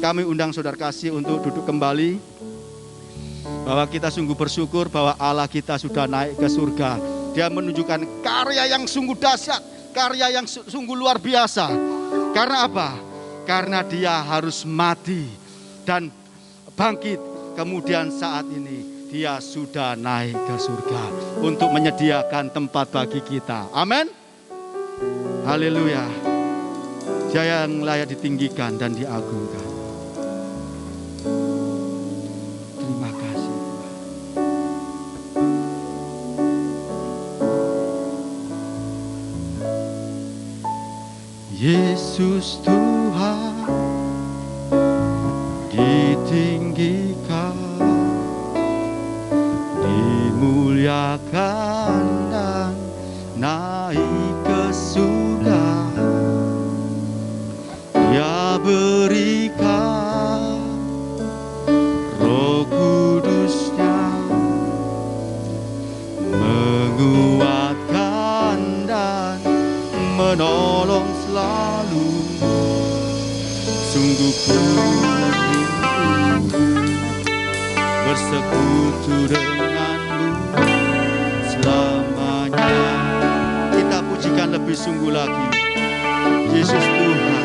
Kami undang saudara kasih untuk duduk kembali, bahwa kita sungguh bersyukur bahwa Allah kita sudah naik ke surga. Dia menunjukkan karya yang sungguh dahsyat, karya yang sungguh luar biasa. Karena apa? Karena dia harus mati dan bangkit. Kemudian saat ini dia sudah naik ke surga untuk menyediakan tempat bagi kita. Amin. Haleluya. Dia yang layak ditinggikan dan diagungkan. Terima kasih Tuhan. Yesus Tuhan ditinggikan, dimuliakan dan naik ke surga. Dia berikan Roh Kudus-Nya, menguatkan dan menolong selalu. Sungguh ku rindu bersekutu denganmu selamanya. Kita pujikan lebih sungguh lagi Yesus Tuhan.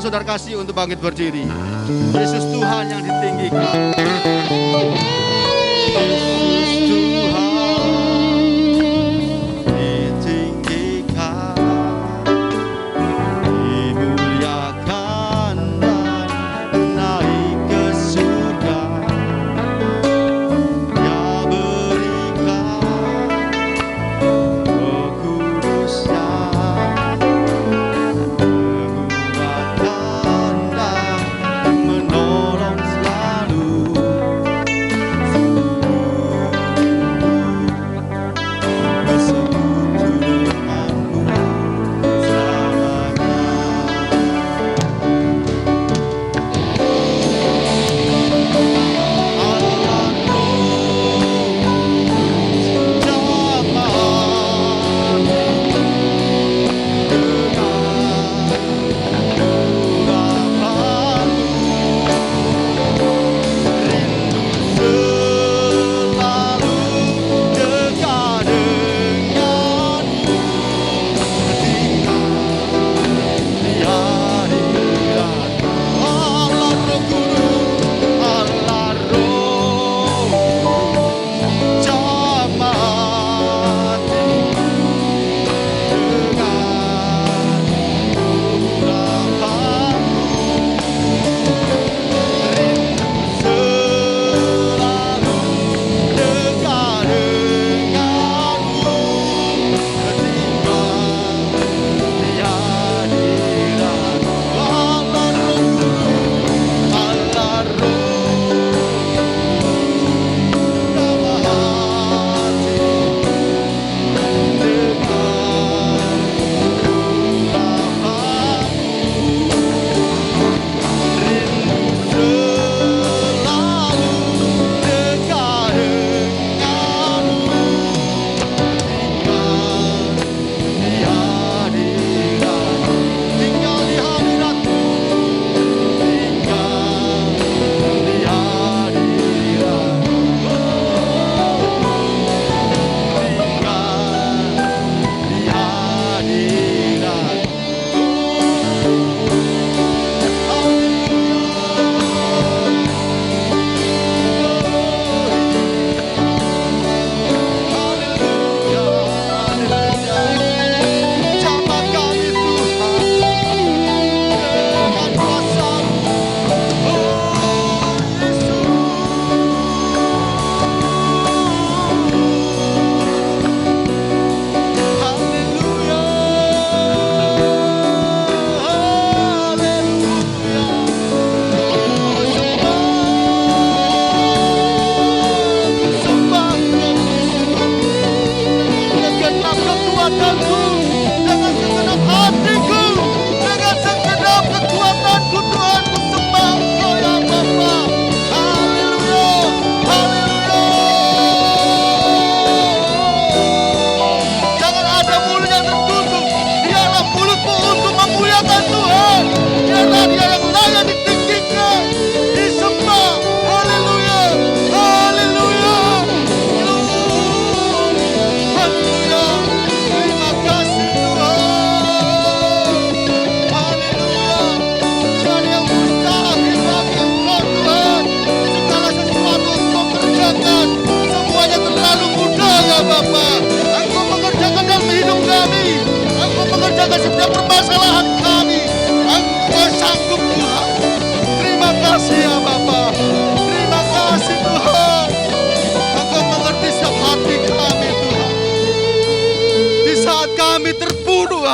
Saudara kasih untuk bangkit berdiri. Yesus Tuhan yang ditinggikan. Yesus Tuhan ditinggikan, dimuliakan dan naik ke surga. Dia berikan Roh Kudus-Nya, menolong selalu.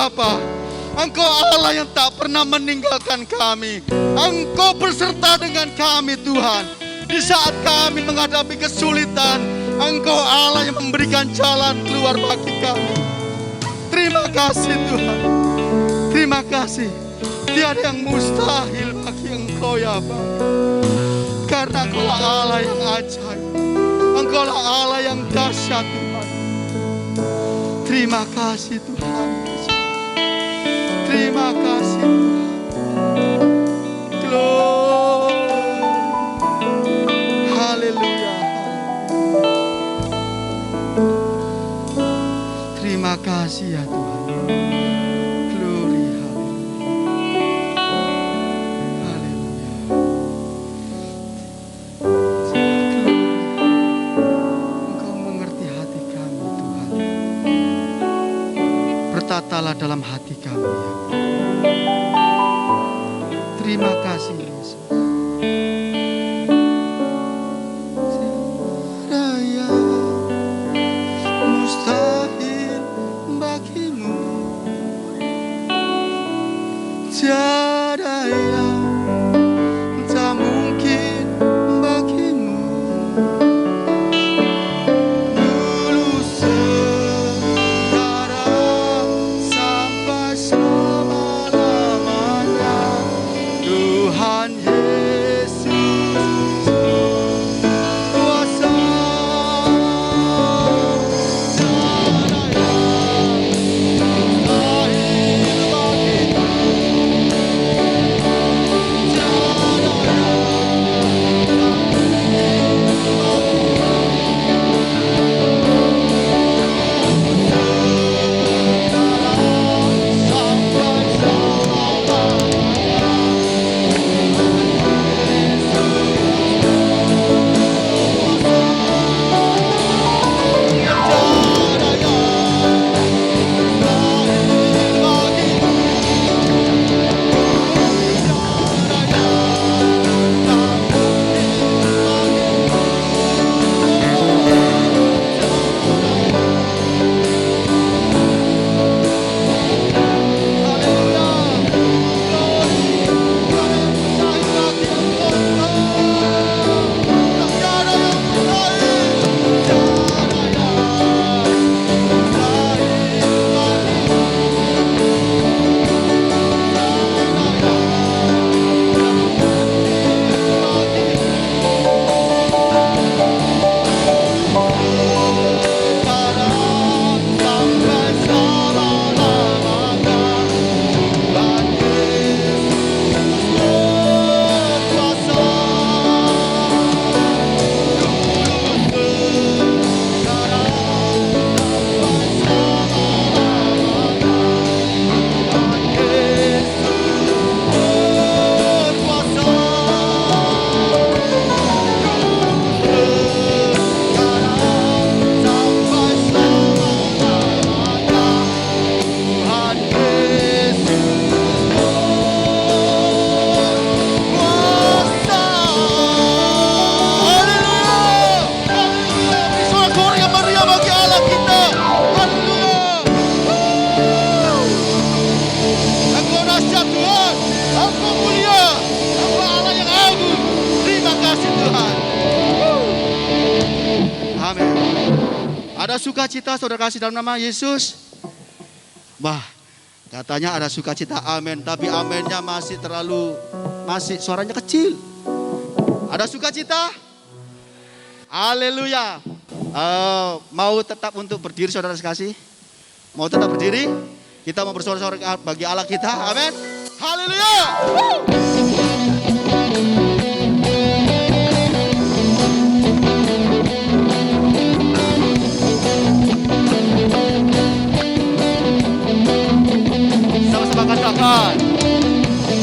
Bapa. Engkau Allah yang tak pernah meninggalkan kami. Engkau berserta dengan kami Tuhan. Di saat kami menghadapi kesulitan, Engkau Allah yang memberikan jalan keluar bagi kami. Terima kasih Tuhan. Terima kasih. Tiada yang mustahil bagi Engkau ya Bapa. Karena Engkau Allah yang ajaib. Engkau Allah yang dahsyat Tuhan. Terima kasih Tuhan. Terima kasih Tuhan. Glory. Haleluya. Terima kasih ya Tuhan. Glory. Haleluya. Engkau mengerti hati kami Tuhan. Bertatalah dalam hati kami ya. Terima kasih Yesus. Raya mustahil bagimu, tiada yang tak mungkin bagimu. Dulu sekarang sampai selama-lamanya, Tuhan Yesus kuasa. Tiada yang mustahil bagimu, tiada Ada sukacita saudara kasih dalam nama Yesus. Wah, katanya ada sukacita, amin. Tapi aminnya masih suaranya kecil. Ada sukacita? Haleluya. Mau tetap untuk berdiri saudara kasih? Mau tetap berdiri? Kita mau bersorak-sorak bagi Allah kita, amin. Haleluya. Sama-sama katakan,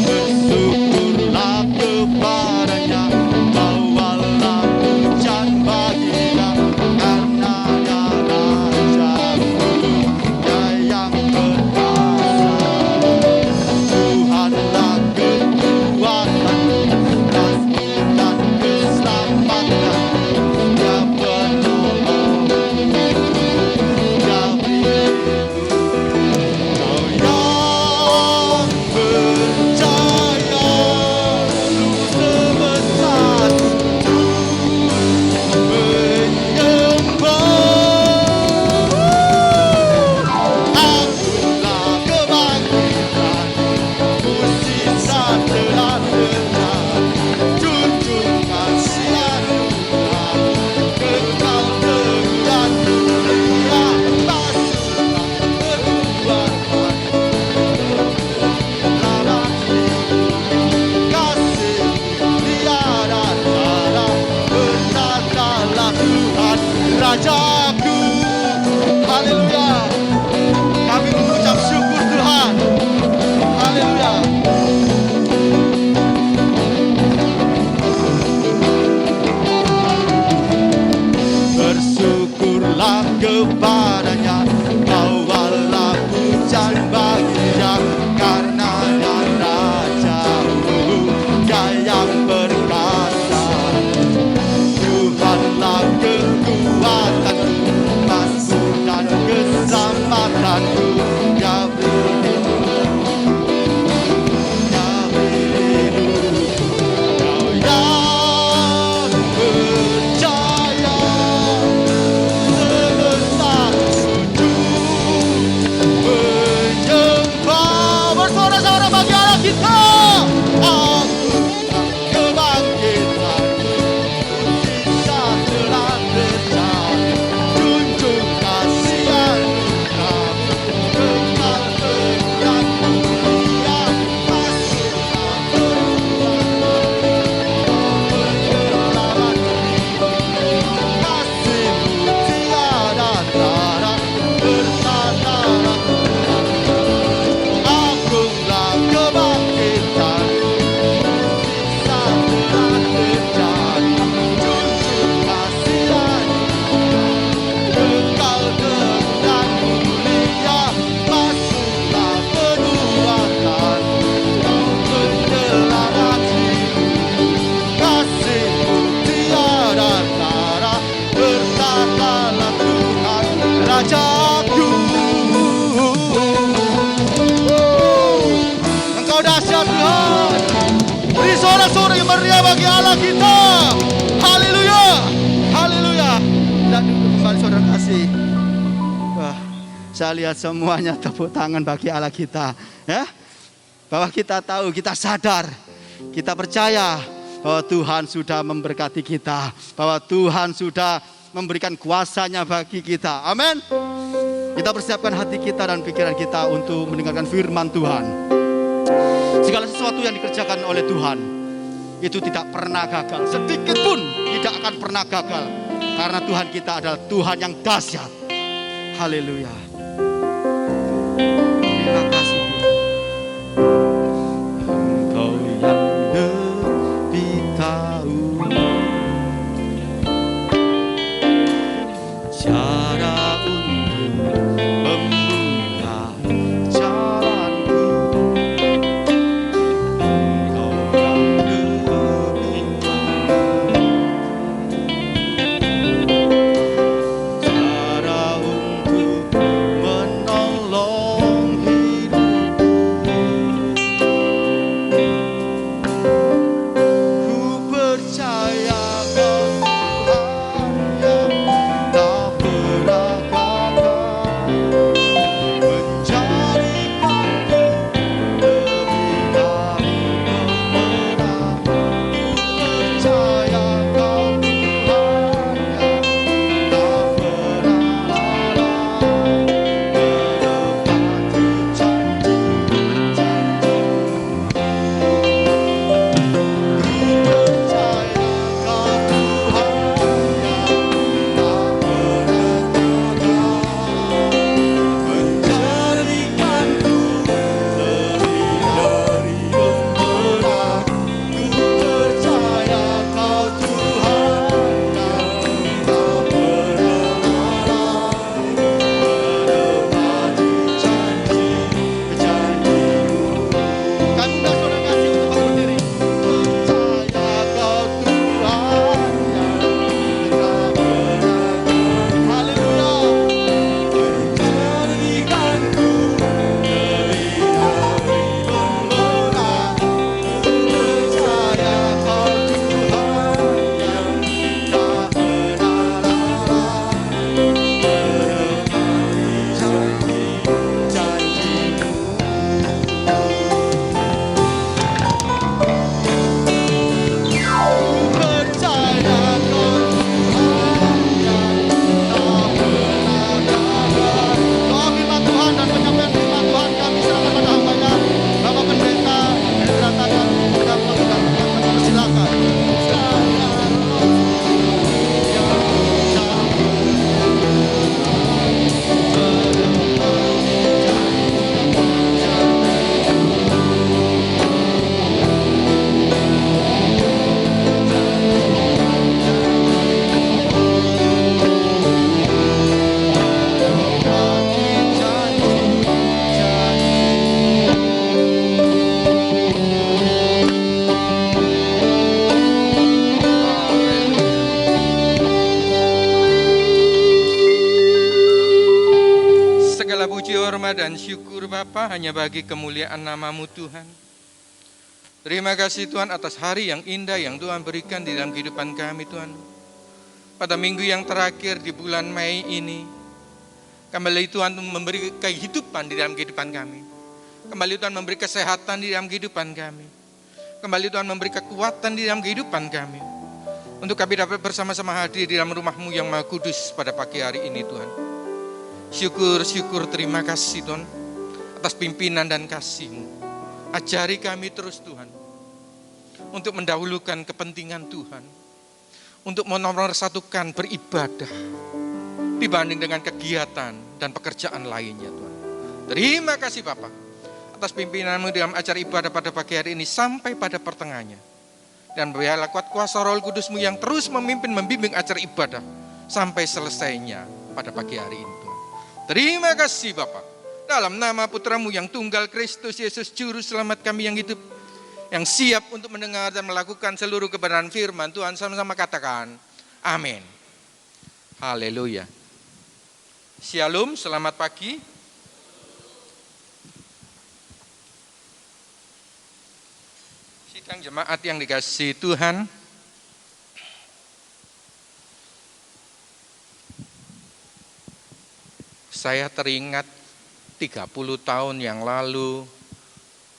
bersyukurlah kepadanya, bawalah pujian baginya, karena dia Rajaku, dia yang berkuasa. Tuhanlah Tuhan. Beri sorak-sorai yang meriah bagi Allah kita. Haleluya. Haleluya. Dan duduk kembali saudara kasih. Wah, saya lihat semuanya tepuk tangan bagi Allah kita. Ya, bahwa kita tahu, kita sadar, kita percaya bahwa Tuhan sudah memberkati kita, bahwa Tuhan sudah memberikan kuasa-Nya bagi kita. Amin. Kita persiapkan hati kita dan pikiran kita untuk mendengarkan firman Tuhan. Segala sesuatu yang dikerjakan oleh Tuhan itu tidak pernah gagal, sedikit pun tidak akan pernah gagal, karena Tuhan kita adalah Tuhan yang dahsyat. Haleluya. Terima kasih Tuhan. Engkau yang lebih tahu cara untuk membuka jalanku. Engkau yang lebih tahu cara untuk menolong hidupku. Ku percaya Kau Tuhan yang tak pernah gagal, menjadikanku lebih dari pemenang. Ku percaya Kau Tuhan yang tak pernah lalai, menepati janji-janji-Mu. Ku percaya Kau Tuhan yang tak pernah gagal, menjadikanku lebih dari pemenang. Ku percaya Kau Tuhan yang tak pernah lalai, menepati janji-janji-Mu. Kami undang saudara kasih untuk bangun berdiri. Percaya Kau Tuhan yang tak pernah gagal. Haleluya. Menjadikanku lebih dari pemenang. Ku percaya Kau Tuhan yang tak pernah lalai, menepati janji-janji-Mu. Percaya Kau Tuhan yang tak pernah gagal. Doa firman Tuhan dan penyampaian firman Tuhan kami serahkan pada hamba-Nya, Bapak Pendeta Hendra Tadan, dan melakukan persilakan. Percaya Kau yang tak Segala puji, hormat, dan syukur Bapa hanya bagi kemuliaan nama-Mu Tuhan. Terima kasih Tuhan atas hari yang indah yang Tuhan berikan di dalam kehidupan kami Tuhan. Pada minggu yang terakhir di bulan Mei ini, kembali Tuhan memberi kehidupan di dalam kehidupan kami. Kembali Tuhan memberi kesehatan di dalam kehidupan kami. Kembali Tuhan memberi kekuatan di dalam kehidupan kami. Untuk kami dapat bersama-sama hadir di dalam rumah-Mu yang Maha Kudus pada pagi hari ini Tuhan. Syukur, terima kasih Tuhan atas pimpinan dan kasih-Mu. Ajari kami terus Tuhan untuk mendahulukan kepentingan Tuhan, untuk menomorsatukan beribadah dibanding dengan kegiatan dan pekerjaan lainnya Tuhan. Terima kasih Bapa atas pimpinan-Mu dalam acara ibadah pada pagi hari ini sampai pada pertengahannya. Dan biarlah kuat kuasa Roh Kudus-Mu yang terus memimpin, membimbing acara ibadah sampai selesainya pada pagi hari ini Tuhan. Terima kasih Bapa. Dalam nama Putra-Mu yang tunggal, Kristus Yesus Juru Selamat kami yang hidup, yang siap untuk mendengar dan melakukan seluruh kebenaran firman Tuhan, sama-sama katakan amin. Haleluya. Shalom, selamat pagi. Sidang jemaat yang dikasihi Tuhan, saya teringat 30 tahun yang lalu,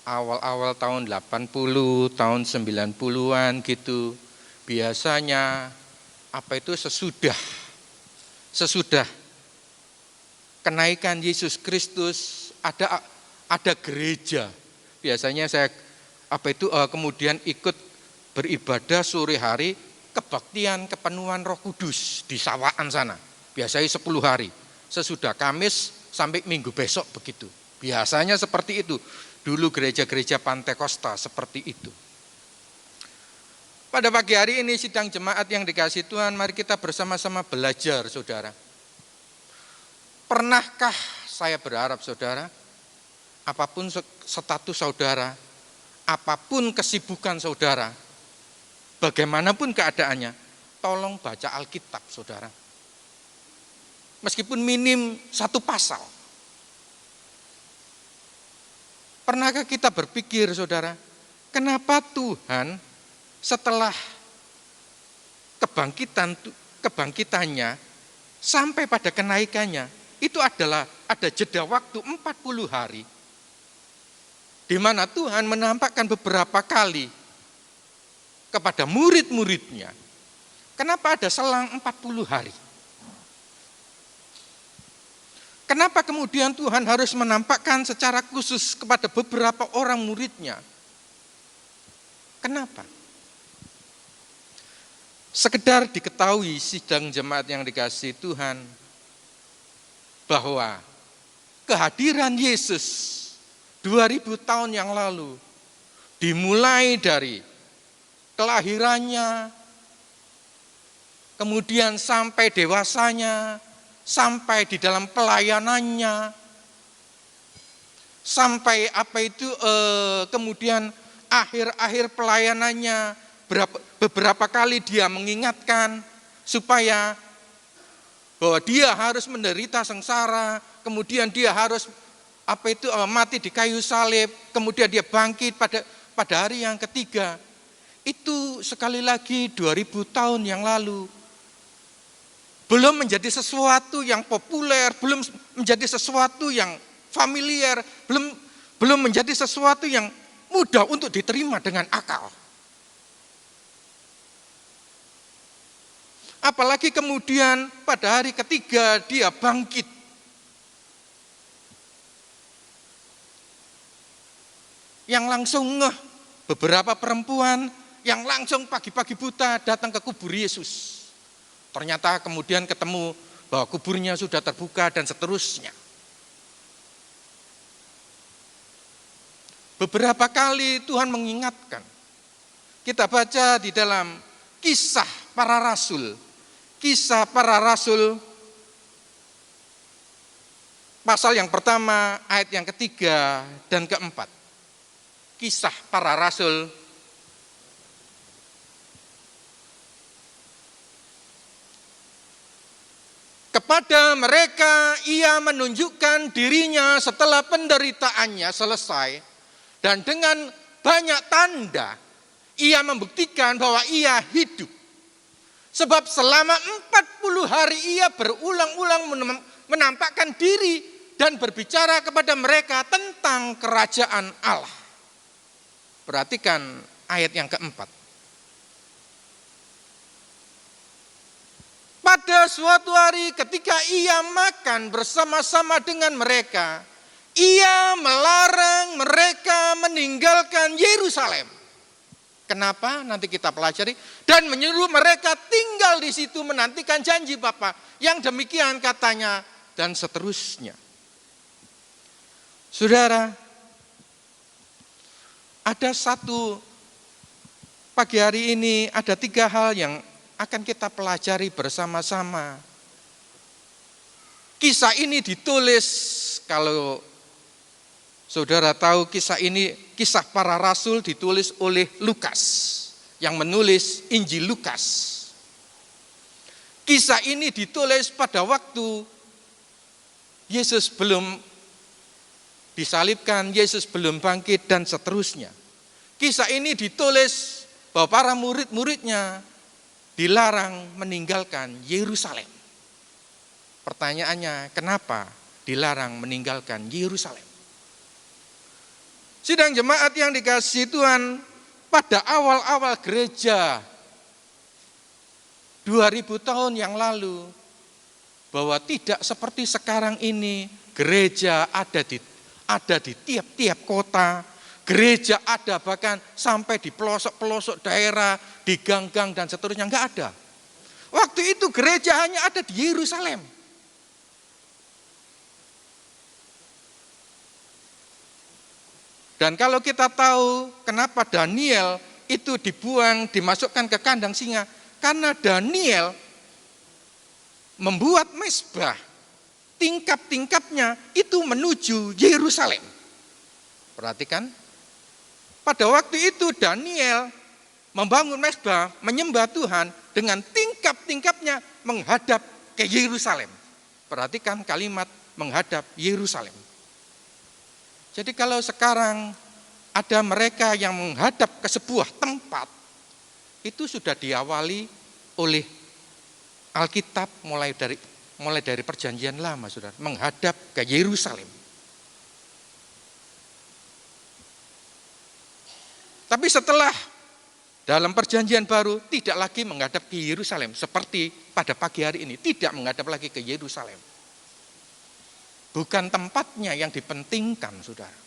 awal-awal tahun 80, tahun 90-an gitu, biasanya sesudah kenaikan Yesus Kristus ada gereja. Biasanya saya kemudian ikut beribadah sore hari kebaktian kepenuhan Roh Kudus di Sawaan sana. Biasanya 10 hari. Sesudah Kamis sampai Minggu besok begitu. Biasanya seperti itu. Dulu gereja-gereja Pantekosta seperti itu. Pada pagi hari ini sidang jemaat yang dikasihi Tuhan, mari kita bersama-sama belajar, saudara. Pernahkah saya berharap, saudara, apapun status saudara, apapun kesibukan saudara, bagaimanapun keadaannya, tolong baca Alkitab, saudara. Meskipun minim 1 pasal. Pernahkah kita berpikir, saudara, kenapa Tuhan setelah kebangkitannya sampai pada kenaikannya, itu ada jeda waktu 40 hari, di mana Tuhan menampakkan beberapa kali kepada murid-muridnya. Kenapa ada selang 40 hari? Kenapa kemudian Tuhan harus menampakkan secara khusus kepada beberapa orang muridnya? Kenapa? Sekedar diketahui sidang jemaat yang dikasihi Tuhan, bahwa kehadiran Yesus 2000 tahun yang lalu dimulai dari kelahirannya, kemudian sampai dewasanya, sampai di dalam pelayanannya, sampai kemudian akhir-akhir pelayanannya, beberapa kali dia mengingatkan supaya bahwa dia harus menderita sengsara, kemudian dia harus mati di kayu salib, kemudian dia bangkit pada hari yang ketiga. Itu sekali lagi 2000 tahun yang lalu. Belum menjadi sesuatu yang populer, belum menjadi sesuatu yang familiar, belum menjadi sesuatu yang mudah untuk diterima dengan akal. Apalagi kemudian pada hari ketiga dia bangkit. Yang langsung beberapa perempuan yang langsung pagi-pagi buta datang ke kubur Yesus. Ternyata kemudian ketemu bahwa kuburnya sudah terbuka dan seterusnya. Beberapa kali Tuhan mengingatkan. Kita baca di dalam Kisah Para Rasul. Kisah Para Rasul pasal yang pertama, ayat yang ketiga dan keempat. Kisah Para Rasul kepada mereka ia menunjukkan dirinya setelah penderitaannya selesai, dan dengan banyak tanda ia membuktikan bahwa ia hidup. Sebab selama 40 hari ia berulang-ulang menampakkan diri dan berbicara kepada mereka tentang kerajaan Allah. Perhatikan ayat yang keempat. Pada suatu hari ketika ia makan bersama-sama dengan mereka, ia melarang mereka meninggalkan Yerusalem. Kenapa? Nanti kita pelajari. Dan menyuruh mereka tinggal di situ menantikan janji Bapa. Yang demikian katanya dan seterusnya. Saudara, ada pagi hari ini ada 3 hal yang akan kita pelajari bersama-sama. Kisah ini ditulis, kalau saudara tahu kisah Para Rasul ditulis oleh Lukas, yang menulis Injil Lukas. Kisah ini ditulis pada waktu Yesus belum disalibkan, Yesus belum bangkit dan seterusnya. Kisah ini ditulis bahwa para murid-muridnya dilarang meninggalkan Yerusalem. Pertanyaannya, kenapa dilarang meninggalkan Yerusalem? Sidang jemaat yang dikasihi Tuhan, pada awal-awal gereja 2000 tahun yang lalu, bahwa tidak seperti sekarang ini, gereja ada di tiap-tiap kota, gereja ada bahkan sampai di pelosok-pelosok daerah, di gang-gang dan seterusnya, enggak ada. Waktu itu gereja hanya ada di Yerusalem. Dan kalau kita tahu kenapa Daniel itu dibuang, dimasukkan ke kandang singa, karena Daniel membuat mezbah, tingkap-tingkapnya itu menuju Yerusalem. Perhatikan, pada waktu itu Daniel membangun mezbah, menyembah Tuhan dengan tingkap-tingkapnya menghadap ke Yerusalem. Perhatikan kalimat menghadap Yerusalem. Jadi kalau sekarang ada mereka yang menghadap ke sebuah tempat, itu sudah diawali oleh Alkitab mulai dari perjanjian lama, saudara, menghadap ke Yerusalem. Tapi setelah dalam perjanjian baru tidak lagi menghadap ke Yerusalem seperti pada pagi hari ini, tidak menghadap lagi ke Yerusalem. Bukan tempatnya yang dipentingkan, saudara.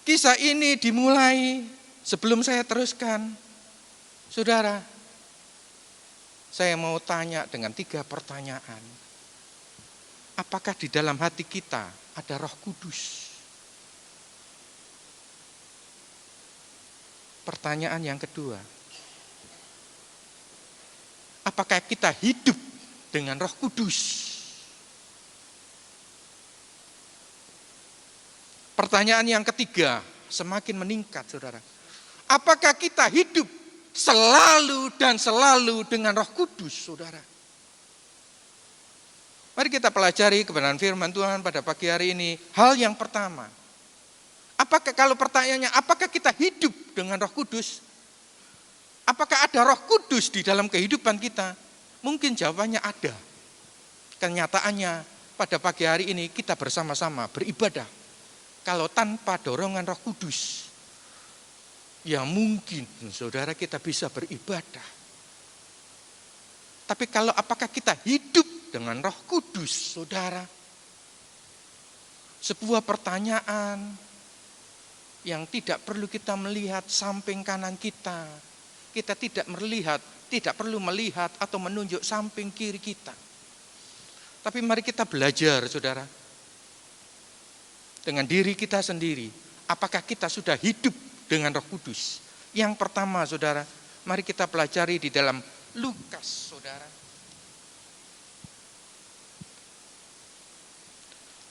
Kisah ini dimulai, sebelum saya teruskan, saudara, saya mau tanya dengan 3 pertanyaan. Apakah di dalam hati kita ada Roh Kudus? Pertanyaan yang kedua, apakah kita hidup dengan Roh Kudus? Pertanyaan yang ketiga, semakin meningkat, saudara. Apakah kita hidup selalu dan selalu dengan Roh Kudus, saudara? Mari kita pelajari kebenaran firman Tuhan pada pagi hari ini. Hal yang pertama, kalau pertanyaannya, apakah kita hidup dengan Roh Kudus? Apakah ada Roh Kudus di dalam kehidupan kita? Mungkin jawabannya ada. Kenyataannya pada pagi hari ini kita bersama-sama beribadah. Kalau tanpa dorongan Roh Kudus, ya mungkin saudara kita bisa beribadah. Tapi apakah kita hidup dengan Roh Kudus, saudara? Sebuah pertanyaan yang tidak perlu kita melihat samping kanan kita. Kita tidak perlu melihat atau menunjuk samping kiri kita. Tapi mari kita belajar, saudara, dengan diri kita sendiri. Apakah kita sudah hidup dengan Roh Kudus? Yang pertama, saudara, mari kita pelajari di dalam Lukas, saudara.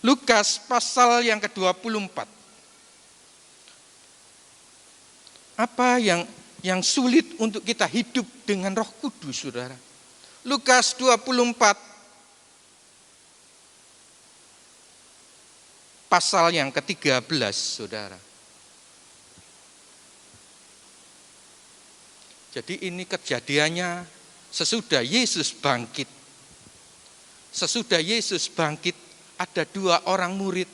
Lukas pasal yang ke-24. Apa yang sulit untuk kita hidup dengan Roh Kudus, saudara? Lukas 24 pasal yang ke-13, saudara. Jadi ini kejadiannya sesudah Yesus bangkit. Sesudah Yesus bangkit, ada 2 orang murid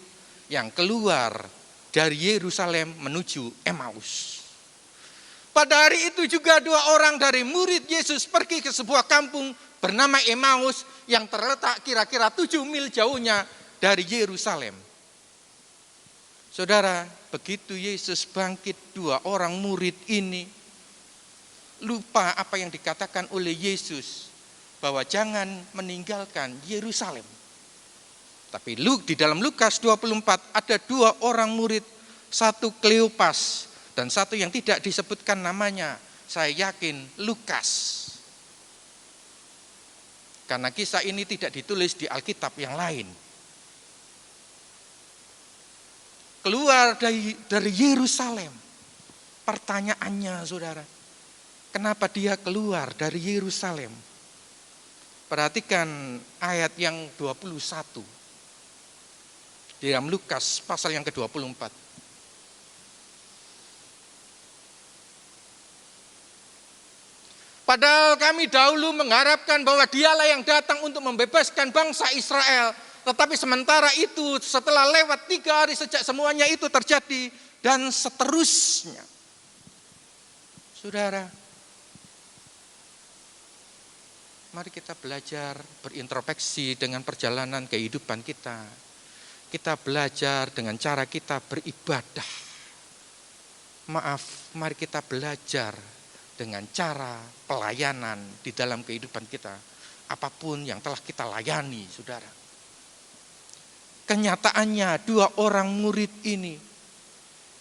yang keluar dari Yerusalem menuju Emmaus. Pada hari itu juga 2 orang dari murid Yesus pergi ke sebuah kampung bernama Emmaus yang terletak kira-kira 7 mil jauhnya dari Yerusalem. Saudara, begitu Yesus bangkit, 2 orang murid ini lupa apa yang dikatakan oleh Yesus, bahwa jangan meninggalkan Yerusalem. Tapi di dalam Lukas 24 ada 2 orang murid, satu Kleopas dan satu yang tidak disebutkan namanya, saya yakin Lukas. Karena kisah ini tidak ditulis di Alkitab yang lain. Keluar dari Yerusalem. Pertanyaannya, saudara, kenapa dia keluar dari Yerusalem? Perhatikan ayat yang 21. Di dalam Lukas pasal yang ke-24. Padahal kami dahulu mengharapkan bahwa dialah yang datang untuk membebaskan bangsa Israel. Tetapi sementara itu setelah lewat 3 hari sejak semuanya itu terjadi dan seterusnya. Saudara, mari kita belajar berintrospeksi dengan perjalanan kehidupan kita. Kita belajar dengan cara kita beribadah. Maaf, mari kita belajar dengan cara pelayanan di dalam kehidupan kita. Apapun yang telah kita layani, saudara. Kenyataannya 2 orang murid ini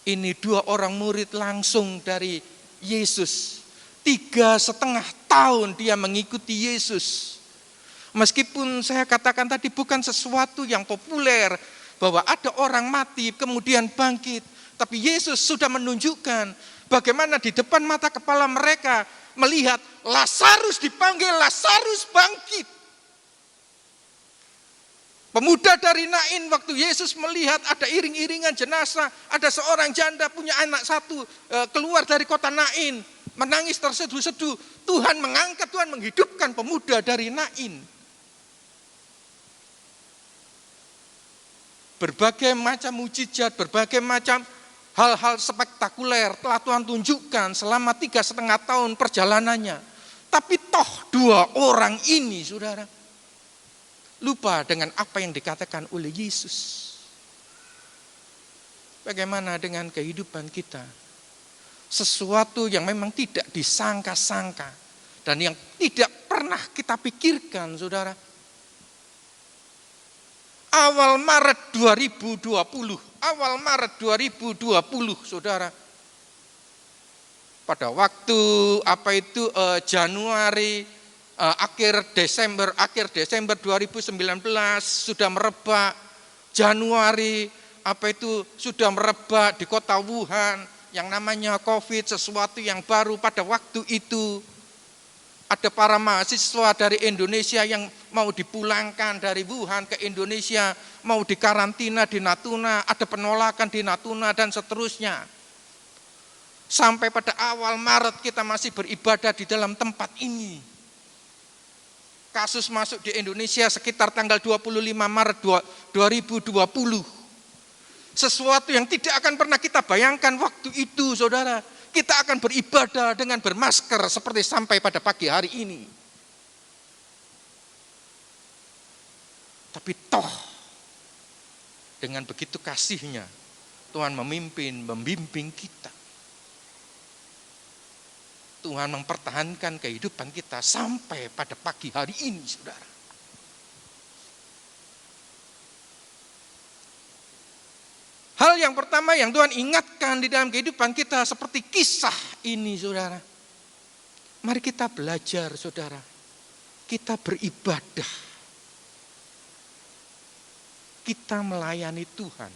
2 orang murid langsung dari Yesus. 3,5 tahun dia mengikuti Yesus. Meskipun saya katakan tadi bukan sesuatu yang populer, bahwa ada orang mati kemudian bangkit. Tapi Yesus sudah menunjukkan bagaimana di depan mata kepala mereka melihat Lazarus dipanggil, Lazarus bangkit. Pemuda dari Nain waktu Yesus melihat ada iring-iringan jenazah, ada seorang janda punya anak 1 keluar dari kota Nain, menangis terseduh-seduh. Tuhan mengangkat, Tuhan menghidupkan pemuda dari Nain. Berbagai macam mujizat, berbagai macam hal-hal spektakuler telah Tuhan tunjukkan selama 3,5 tahun perjalanannya. Tapi toh 2 orang ini, saudara, lupa dengan apa yang dikatakan oleh Yesus. Bagaimana dengan kehidupan kita? Sesuatu yang memang tidak disangka-sangka dan yang tidak pernah kita pikirkan, saudara. Awal Maret 2020, saudara. Pada waktu Januari, akhir Desember 2019 sudah merebak. Januari sudah merebak di kota Wuhan yang namanya COVID, sesuatu yang baru pada waktu itu. Ada para mahasiswa dari Indonesia yang mau dipulangkan dari Wuhan ke Indonesia, mau dikarantina di Natuna, ada penolakan di Natuna dan seterusnya. Sampai pada awal Maret kita masih beribadah di dalam tempat ini. Kasus masuk di Indonesia sekitar tanggal 25 Maret 2020. Sesuatu yang tidak akan pernah kita bayangkan waktu itu, saudara. Kita akan beribadah dengan bermasker seperti sampai pada pagi hari ini. Tapi toh, dengan begitu kasihnya, Tuhan membimbing kita. Tuhan mempertahankan kehidupan kita sampai pada pagi hari ini, saudara. Hal yang pertama yang Tuhan ingatkan di dalam kehidupan kita seperti kisah ini, saudara. Mari kita belajar, saudara. Kita beribadah. Kita melayani Tuhan.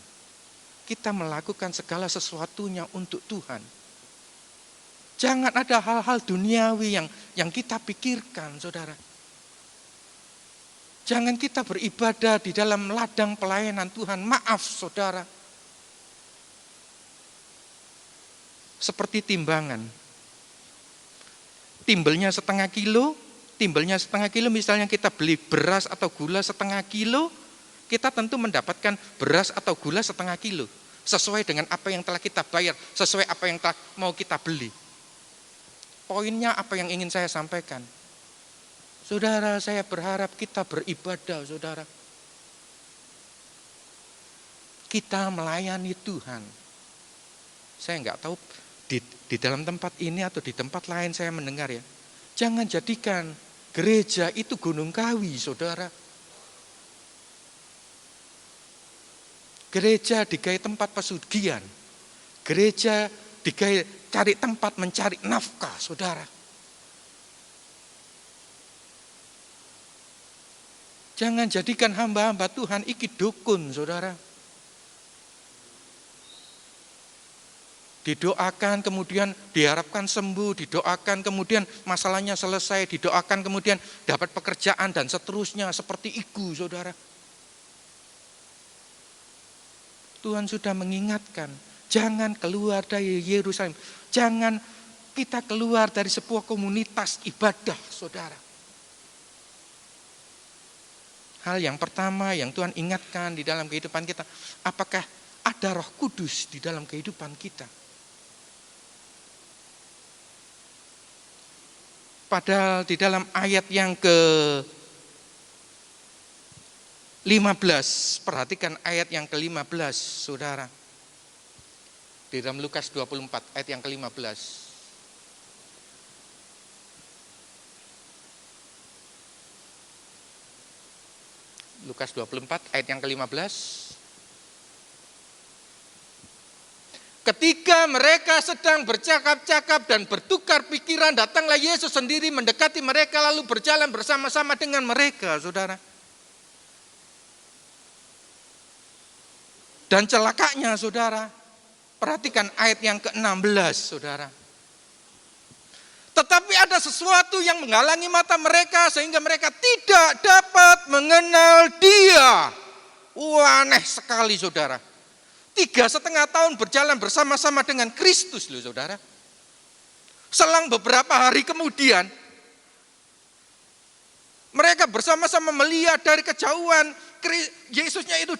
Kita melakukan segala sesuatunya untuk Tuhan. Jangan ada hal-hal duniawi yang kita pikirkan, saudara. Jangan kita beribadah di dalam ladang pelayanan Tuhan. Maaf, saudara. Seperti timbangan. Timbelnya setengah kilo misalnya kita beli beras atau gula setengah kilo, kita tentu mendapatkan beras atau gula setengah kilo. Sesuai dengan apa yang telah kita bayar, sesuai apa yang telah mau kita beli. Poinnya apa yang ingin saya sampaikan? Saudara, saya berharap kita beribadah, saudara. Kita melayani Tuhan. Saya enggak tahu di dalam tempat ini atau di tempat lain saya mendengar ya. Jangan jadikan gereja itu gunung kawi, saudara. Gereja digawe tempat pesugihan. Gereja digawe cari tempat mencari nafkah, saudara. Jangan jadikan hamba-hamba Tuhan iki dukun, saudara. Didoakan kemudian diharapkan sembuh, didoakan kemudian masalahnya selesai, didoakan kemudian dapat pekerjaan dan seterusnya, seperti itu, saudara. Tuhan sudah mengingatkan, jangan keluar dari Yerusalem, jangan kita keluar dari sebuah komunitas ibadah, saudara. Hal yang pertama yang Tuhan ingatkan di dalam kehidupan kita, apakah ada Roh Kudus di dalam kehidupan kita? Padahal di dalam ayat yang ke-15, perhatikan ayat yang ke-15, saudara. Di dalam Lukas 24, ayat yang ke-15. Lukas 24 ayat yang ke-15. Ketika mereka sedang bercakap-cakap dan bertukar pikiran, datanglah Yesus sendiri mendekati mereka lalu berjalan bersama-sama dengan mereka, saudara. Dan celakanya, saudara, perhatikan ayat yang ke-16, saudara. Tetapi ada sesuatu yang menghalangi mata mereka sehingga mereka tidak dapat mengenal Dia. Wah, aneh sekali, saudara. 3,5 tahun berjalan bersama-sama dengan Kristus, loh, saudara. Selang beberapa hari kemudian, mereka bersama-sama melihat dari kejauhan Yesusnya itu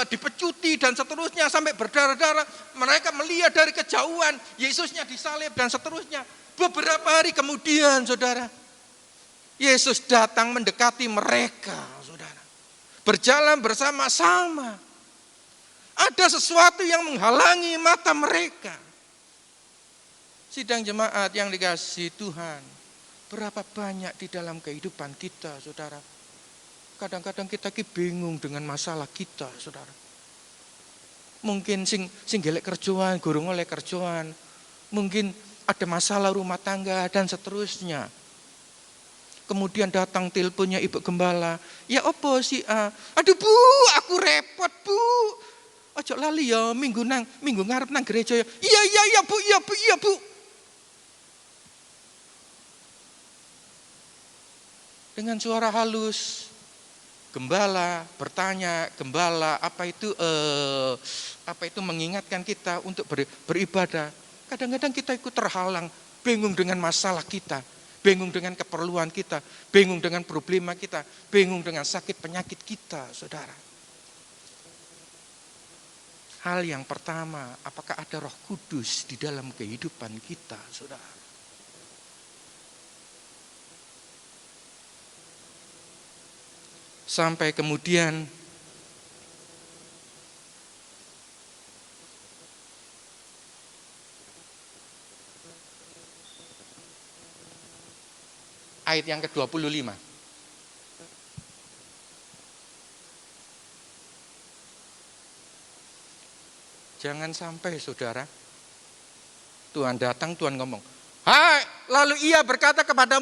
dipecuti dan seterusnya sampai berdarah-darah. Mereka melihat dari kejauhan Yesusnya disalib dan seterusnya. Beberapa hari kemudian, saudara, Yesus datang mendekati mereka, saudara. Berjalan bersama-sama. Ada sesuatu yang menghalangi mata mereka. Sidang jemaat yang dikasihi Tuhan, berapa banyak di dalam kehidupan kita, saudara. Kadang-kadang kita bingung dengan masalah kita, saudara. Mungkin sing gelek kerjaan, gurung oleh kerjaan. Mungkin ada masalah rumah tangga dan seterusnya. Kemudian datang teleponnya Ibu Gembala. Ya opo sih? Aduh Bu, aku repot Bu. Ojo lali ya, minggu ngarep nang gereja ya. Iya Bu. Dengan suara halus, Gembala bertanya, Gembala apa itu mengingatkan kita untuk beribadah. Kadang-kadang kita ikut terhalang, bingung dengan masalah kita, bingung dengan keperluan kita, bingung dengan problema kita, bingung dengan sakit penyakit kita, saudara. Hal yang pertama, apakah ada Roh Kudus di dalam kehidupan kita, saudara? Sampai kemudian ayat yang ke-25. Jangan sampai, saudara, Tuhan datang, Tuhan ngomong, hai, lalu ia berkata kepada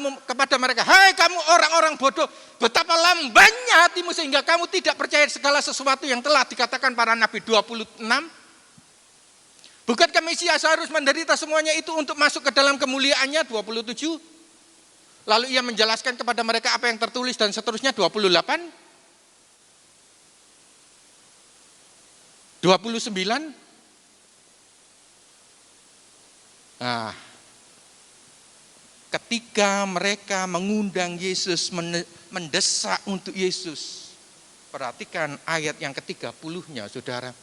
mereka, hai kamu orang-orang bodoh, betapa lambannya hatimu sehingga kamu tidak percaya segala sesuatu yang telah dikatakan para nabi. 26. Bukankah Mesias harus menderita semuanya itu untuk masuk ke dalam kemuliaannya? 27. Lalu ia menjelaskan kepada mereka apa yang tertulis dan seterusnya. 28. 29. Nah, ketika mereka mengundang Yesus, mendesak untuk Yesus. Perhatikan ayat yang ke-30-nya, saudara.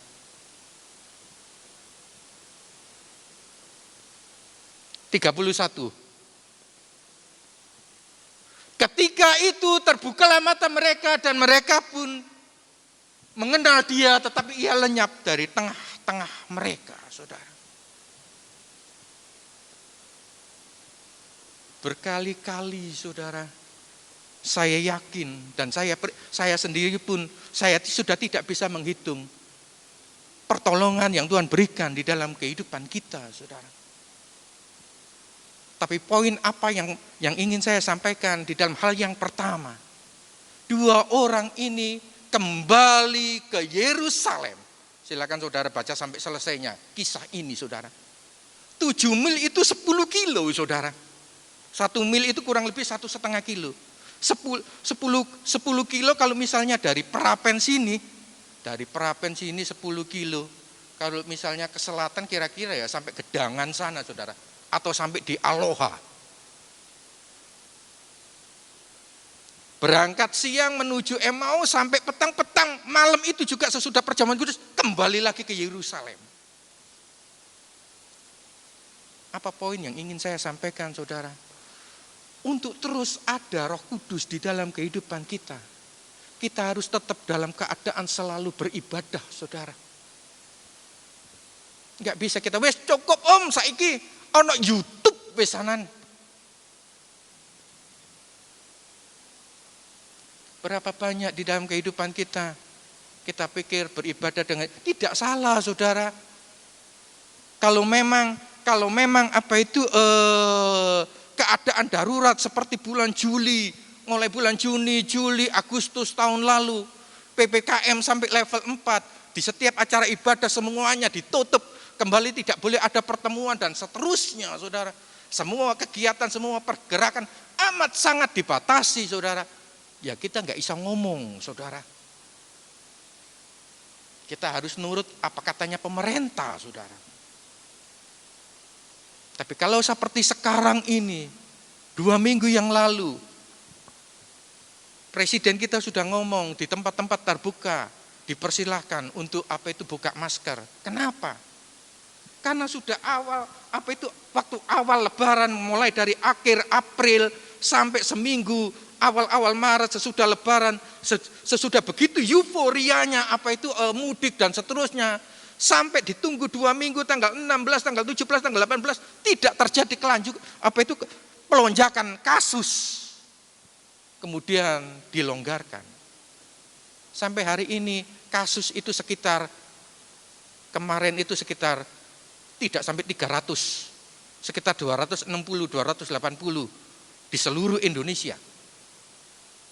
Ketika itu terbukalah mata mereka dan mereka pun mengenal Dia, tetapi Ia lenyap dari tengah-tengah mereka, saudara. Berkali-kali, saudara, saya yakin dan saya sendiri pun saya sudah tidak bisa menghitung pertolongan yang Tuhan berikan di dalam kehidupan kita, saudara. Tapi poin apa yang ingin saya sampaikan di dalam hal yang pertama, 2 orang ini kembali ke Yerusalem. Silakan saudara baca sampai selesainya kisah ini, saudara. 7 mil itu 10 kilo, saudara. 1 mil itu kurang lebih 1,5 kilo. 10 kilo kalau misalnya dari Prapen sini 10 kilo. Kalau misalnya ke selatan kira-kira ya sampai Gedangan sana, saudara. atau sampai di Aloha. Berangkat siang menuju Emmaus sampai petang-petang, malam itu juga sesudah perjamuan kudus kembali lagi ke Yerusalem. Apa poin yang ingin saya sampaikan, saudara? Untuk terus ada Roh Kudus di dalam kehidupan kita, kita harus tetap dalam keadaan selalu beribadah, saudara. Enggak bisa kita, wes cukup om saiki ono YouTube besanan. Berapa banyak di dalam kehidupan kita pikir beribadah dengan tidak salah, saudara. Kalau memang apa itu keadaan darurat seperti bulan Juli, mulai bulan Juni, Juli, Agustus tahun lalu, PPKM sampai level 4, di setiap acara ibadah semuanya ditutup, kembali tidak boleh ada pertemuan dan seterusnya, saudara. Semua kegiatan, semua pergerakan amat sangat dibatasi, saudara. Ya kita nggak bisa ngomong, saudara. Kita harus nurut apa katanya pemerintah, saudara. Tapi kalau seperti sekarang ini, 2 minggu yang lalu, Presiden kita sudah ngomong di tempat-tempat terbuka, dipersilahkan untuk apa itu buka masker. Kenapa? Karena sudah waktu awal Lebaran, mulai dari akhir April sampai seminggu awal Maret sesudah Lebaran, sesudah begitu euforianya mudik dan seterusnya, sampai ditunggu 2 minggu tanggal 16, tanggal 17, tanggal 18 tidak terjadi pelonjakan kasus. Kemudian dilonggarkan. Sampai hari ini kasus itu kemarin itu sekitar tidak sampai 300. Sekitar 260, 280 di seluruh Indonesia.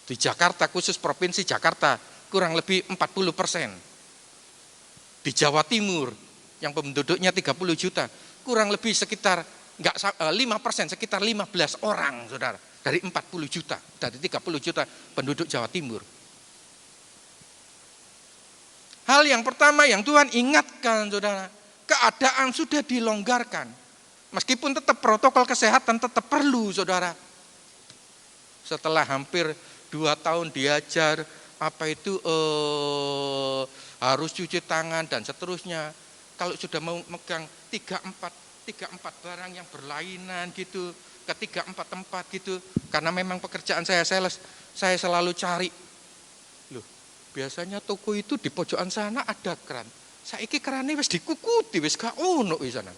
Di Jakarta, khusus Provinsi Jakarta, kurang lebih 40%. Di Jawa Timur, yang penduduknya 30 juta, kurang lebih sekitar 5%, sekitar 15 orang, saudara. Dari 40 juta, dari 30 juta penduduk Jawa Timur. Hal yang pertama yang Tuhan ingatkan, saudara, keadaan sudah dilonggarkan. Meskipun tetap protokol kesehatan tetap perlu, saudara. Setelah hampir 2 tahun diajar harus cuci tangan dan seterusnya. Kalau sudah mau megang 3-4 barang yang berlainan gitu, ke 3-4 tempat gitu. Karena memang pekerjaan saya sales, saya selalu cari. Loh, biasanya toko itu di pojokan sana ada keran. Saiki kerane wis dikukuti, wis gak ono di sana.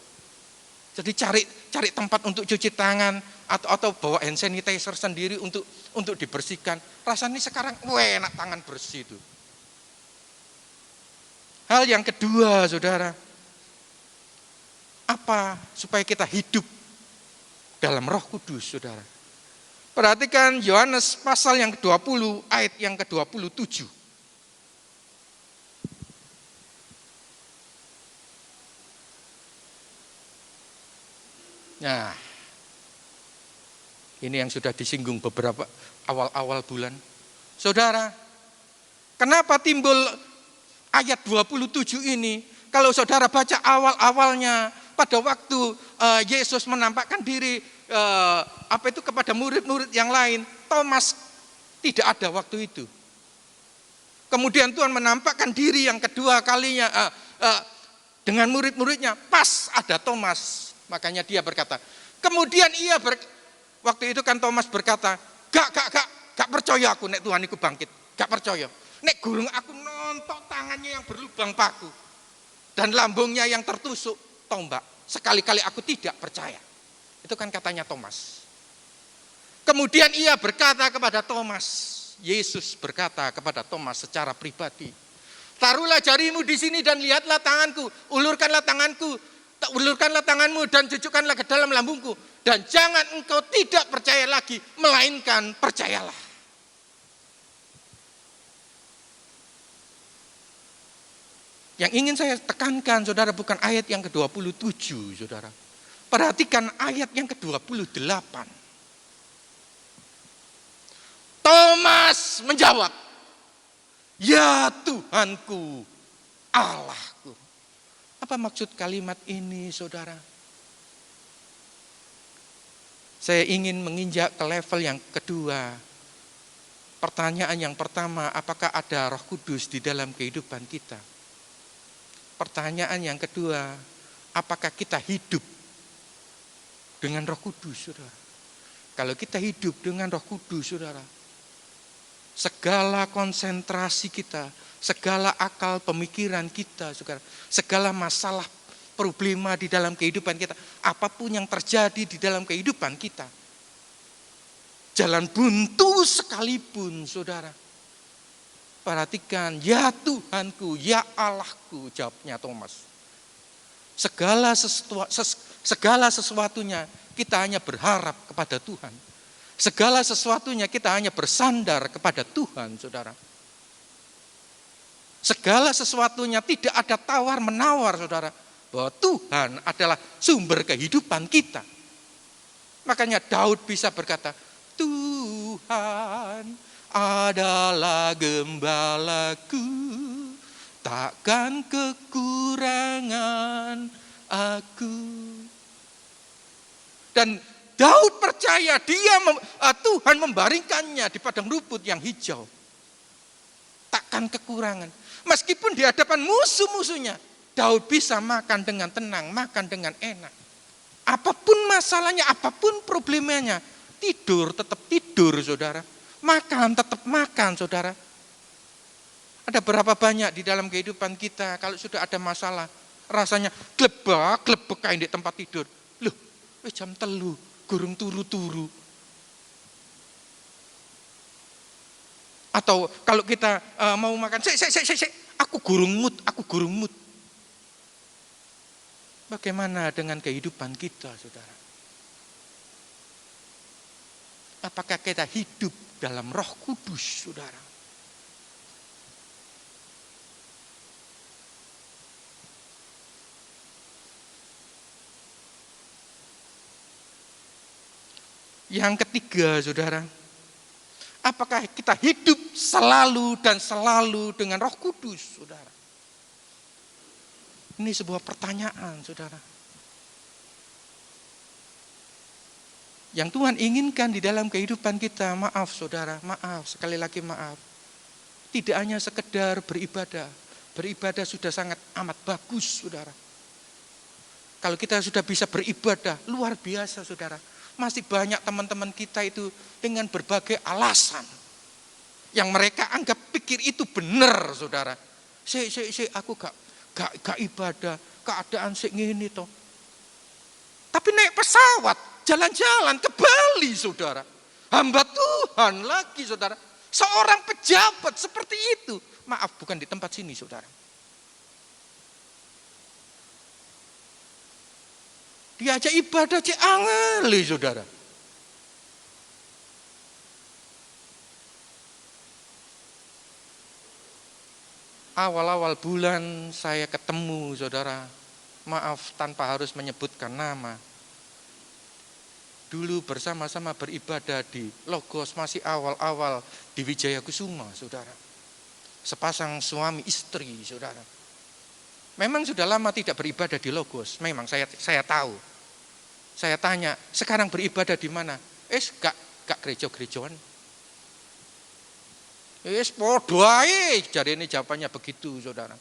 Jadi cari tempat untuk cuci tangan atau bawa hand sanitizer sendiri untuk dibersihkan. Rasanya sekarang enak tangan bersih itu. Hal yang kedua, saudara, apa supaya kita hidup dalam Roh Kudus, saudara? Perhatikan Yohanes pasal yang ke-20 ayat yang ke-27. Nah, ini yang sudah disinggung beberapa awal-awal bulan. Saudara, kenapa timbul ayat 27 ini? Kalau saudara baca awal-awalnya, pada waktu Yesus menampakkan diri kepada murid-murid yang lain, Thomas tidak ada waktu itu. Kemudian Tuhan menampakkan diri yang kedua kalinya dengan murid-muridnya, pas ada Thomas. Makanya dia berkata, kemudian waktu itu kan Thomas berkata, gak percaya aku nek Tuhan iku bangkit, gak percaya. Nek gurung aku nontok tangannya yang berlubang paku dan lambungnya yang tertusuk tombak, sekali-kali aku tidak percaya. Itu kan katanya Thomas. Kemudian ia berkata kepada Thomas, Yesus berkata kepada Thomas secara pribadi, taruhlah jarimu di sini dan lihatlah tanganku, ulurkanlah tanganmu dan jujukkanlah ke dalam lambungku, dan jangan engkau tidak percaya lagi, melainkan percayalah. Yang ingin saya tekankan, saudara, bukan ayat yang ke-27, saudara. Perhatikan ayat yang ke-28. Thomas menjawab, ya Tuhanku, Allahku. Apa maksud kalimat ini, saudara? Saya ingin menginjak ke level yang kedua. Pertanyaan yang pertama, apakah ada Roh Kudus di dalam kehidupan kita? Pertanyaan yang kedua, apakah kita hidup dengan Roh Kudus, saudara? Kalau kita hidup dengan Roh Kudus, saudara, segala konsentrasi kita, segala akal pemikiran kita, saudara, segala masalah problema di dalam kehidupan kita, apapun yang terjadi di dalam kehidupan kita, jalan buntu sekalipun, saudara, perhatikan, ya Tuhanku, ya Allahku, jawabnya Thomas. Segala sesuatunya kita hanya berharap kepada Tuhan. Segala sesuatunya kita hanya bersandar kepada Tuhan, saudara. Segala sesuatunya tidak ada tawar-menawar, saudara, bahwa Tuhan adalah sumber kehidupan kita. Makanya Daud bisa berkata, Tuhan adalah gembalaku, takkan kekurangan aku. Dan Daud percaya Tuhan membaringkannya di padang rumput yang hijau. Takkan kekurangan. Meskipun di hadapan musuh-musuhnya, Daud bisa makan dengan tenang, makan dengan enak. Apapun masalahnya, apapun problemanya, tidur tetap tidur, saudara. Makan tetap makan, saudara. Ada berapa banyak di dalam kehidupan kita, kalau sudah ada masalah, rasanya glebak kain di tempat tidur. Loh, jam 3, gurung turu-turu. Atau kalau kita mau makan, aku gurung mood. Bagaimana dengan kehidupan kita, saudara? Apakah kita hidup dalam Roh Kudus, saudara? Yang ketiga, saudara, apakah kita hidup selalu dan selalu dengan Roh Kudus, saudara? Ini sebuah pertanyaan, saudara. Yang Tuhan inginkan di dalam kehidupan kita, maaf saudara, maaf, sekali lagi maaf. Tidak hanya sekedar beribadah. Beribadah sudah sangat amat bagus, saudara. Kalau kita sudah bisa beribadah, luar biasa, saudara. Masih banyak teman-teman kita itu dengan berbagai alasan yang mereka anggap pikir itu benar, saudara. Aku gak ibadah, keadaan ngene toh. Tapi naik pesawat, jalan-jalan ke Bali, saudara. Hamba Tuhan lagi, saudara. Seorang pejabat seperti itu. Maaf, bukan di tempat sini, saudara. Diajak ibadah angeli, saudara. Awal-awal bulan saya ketemu, saudara. Maaf, tanpa harus menyebutkan nama. Dulu bersama-sama beribadah di Logos, masih awal-awal di Wijaya Kusuma, saudara. Sepasang suami istri, saudara. Memang sudah lama tidak beribadah di Logos, memang saya tahu. Saya tanya, sekarang beribadah di mana? Gak gereja-gerejaan. Podo ae, jadi ini jawabannya begitu, saudara.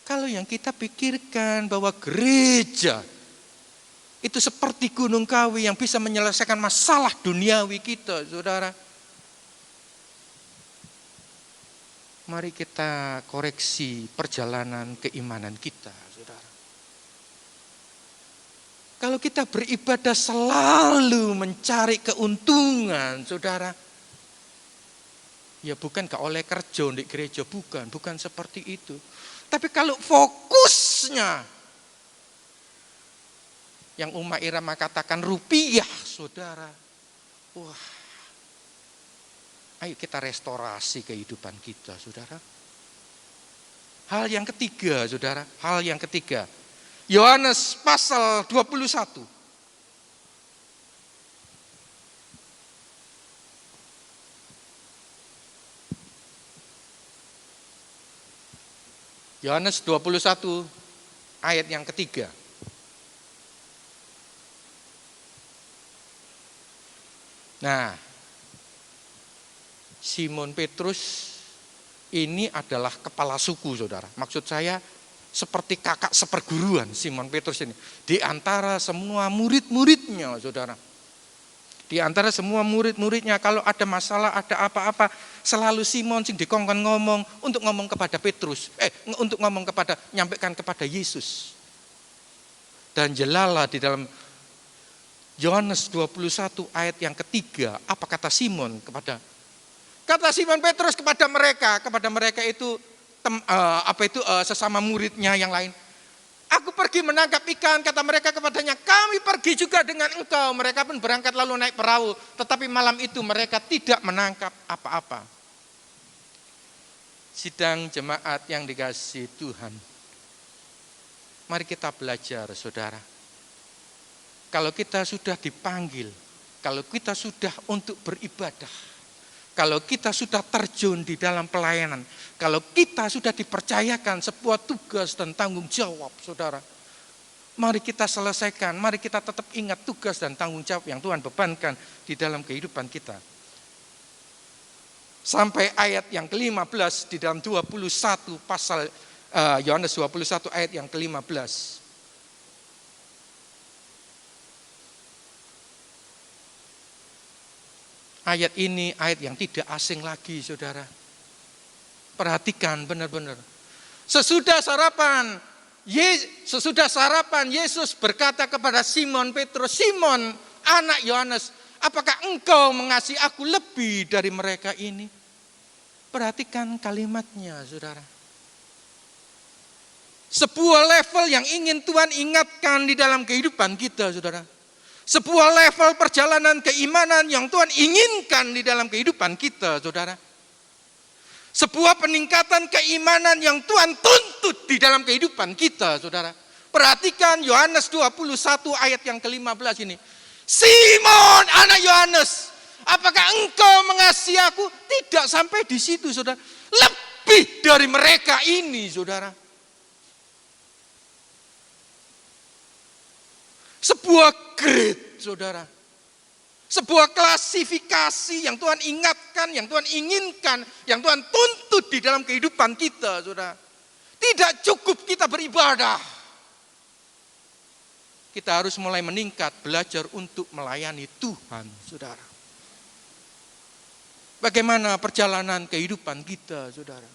Kalau yang kita pikirkan bahwa gereja itu seperti Gunung Kawi yang bisa menyelesaikan masalah duniawi kita, saudara. Mari kita koreksi perjalanan keimanan kita, saudara. Kalau kita beribadah selalu mencari keuntungan, saudara. Ya bukan gak oleh kerja di gereja, bukan seperti itu. Tapi kalau fokusnya, yang Uma Irama katakan rupiah, saudara. Wah, ayo kita restorasi kehidupan kita, saudara. Hal yang ketiga, saudara, Yohanes pasal 21. Yohanes 21 ayat yang ketiga. Nah, Simon Petrus ini adalah kepala suku, saudara. Maksud saya seperti kakak seperguruan Simon Petrus ini. Di antara semua murid-muridnya, saudara. Di antara semua murid-muridnya, kalau ada masalah, ada apa-apa, selalu Simon sing dikongkon ngomong untuk ngomong kepada Petrus. Untuk ngomong kepada, nyampaikan kepada Yesus. Dan jelalah di dalam Yohanes 21 ayat yang ketiga, apa kata Simon kepada kata Simon Petrus kepada mereka itu sesama muridnya yang lain. Aku pergi menangkap ikan, kata mereka kepadanya, kami pergi juga dengan engkau. Mereka pun berangkat lalu naik perahu, tetapi malam itu mereka tidak menangkap apa-apa. Sidang jemaat yang dikasihi Tuhan, mari kita belajar, saudara. Kalau kita sudah dipanggil, kalau kita sudah untuk beribadah, kalau kita sudah terjun di dalam pelayanan, kalau kita sudah dipercayakan sebuah tugas dan tanggung jawab, saudara, mari kita selesaikan, mari kita tetap ingat tugas dan tanggung jawab yang Tuhan bebankan di dalam kehidupan kita. Sampai ayat yang ke-15 di dalam 21 pasal Yohanes 21 ayat yang ke-15. Ayat ini ayat yang tidak asing lagi, saudara. Perhatikan benar-benar. Sesudah sarapan Yesus berkata kepada Simon Petrus, Simon anak Yohanes, apakah engkau mengasihi aku lebih dari mereka ini? Perhatikan kalimatnya, saudara. Sebuah level yang ingin Tuhan ingatkan di dalam kehidupan kita, saudara. Sebuah level perjalanan keimanan yang Tuhan inginkan di dalam kehidupan kita, saudara. Sebuah peningkatan keimanan yang Tuhan tuntut di dalam kehidupan kita, saudara. Perhatikan Yohanes 21 ayat yang ke-15 ini. Simon anak Yohanes, apakah engkau mengasihi aku? Tidak sampai di situ, saudara. Lebih dari mereka ini, saudara. Sebuah grade, saudara. Sebuah klasifikasi yang Tuhan ingatkan, yang Tuhan inginkan, yang Tuhan tuntut di dalam kehidupan kita, saudara. Tidak cukup kita beribadah. Kita harus mulai meningkat, belajar untuk melayani Tuhan, saudara. Bagaimana perjalanan kehidupan kita, saudara?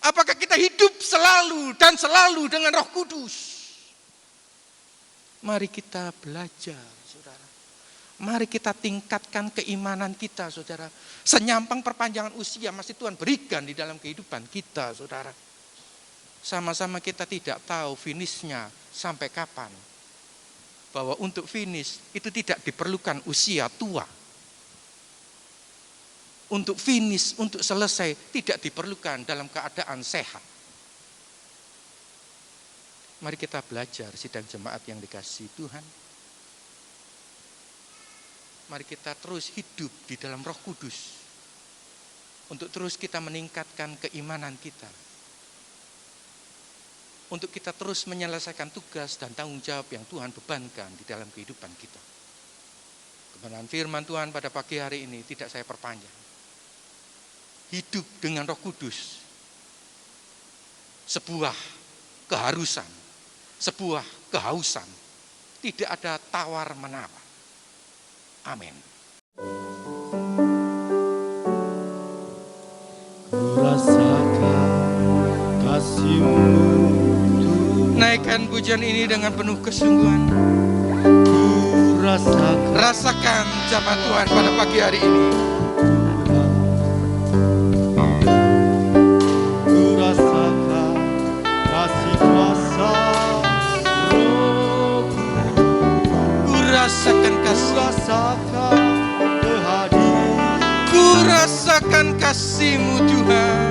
Apakah kita hidup selalu dan selalu dengan Roh Kudus? Mari kita belajar, saudara. Mari kita tingkatkan keimanan kita, saudara. Senyampang perpanjangan usia masih Tuhan berikan di dalam kehidupan kita, saudara. Sama-sama kita tidak tahu finishnya sampai kapan. Bahwa untuk finish itu tidak diperlukan usia tua. Untuk finish, untuk selesai tidak diperlukan dalam keadaan sehat. Mari kita belajar, sidang jemaat yang dikasihi Tuhan. Mari kita terus hidup di dalam Roh Kudus. Untuk terus kita meningkatkan keimanan kita. Untuk kita terus menyelesaikan tugas dan tanggung jawab yang Tuhan bebankan di dalam kehidupan kita. Kebenaran firman Tuhan pada pagi hari ini tidak saya perpanjang. Hidup dengan Roh Kudus. Sebuah keharusan. Sebuah kehausan, tidak ada tawar-menawar. Amin. Kurasakan kasih-Mu, Naikkan pujian ini dengan penuh kesungguhan. Rasakan jamaat Tuhan pada pagi hari ini. Kurasakan kasih kuasa Roh, Rasakan kasih, rasakan kehadiran, ku rasakan kasih-Mu Tuhan.